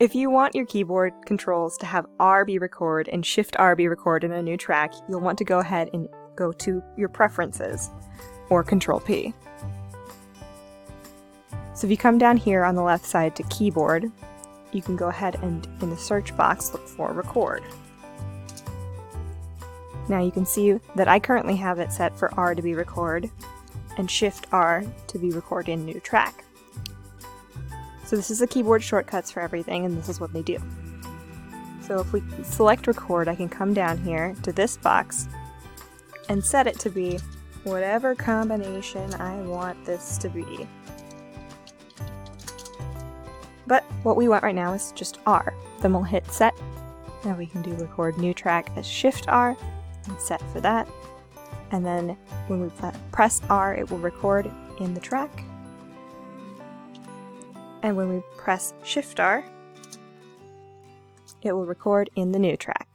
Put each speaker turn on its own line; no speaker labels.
If you want your keyboard controls to have R be record and Shift+R be record in a new track, you'll want to go ahead and go to your preferences, or Control-P. So if you come down here on the left side to keyboard, you can go ahead and in the search box look for record. Now you can see that I currently have it set for R to be record and Shift+R to be record in new track. So this is the keyboard shortcuts for everything, and this is what they do. So if we select record, I can come down here to this box and set it to be whatever combination I want this to be. But what we want right now is just R. Then we'll hit set. Now we can do record new track as Shift+R and set for that. And then when we press R, it will record in the track. And when we press Shift+R, it will record in the new track.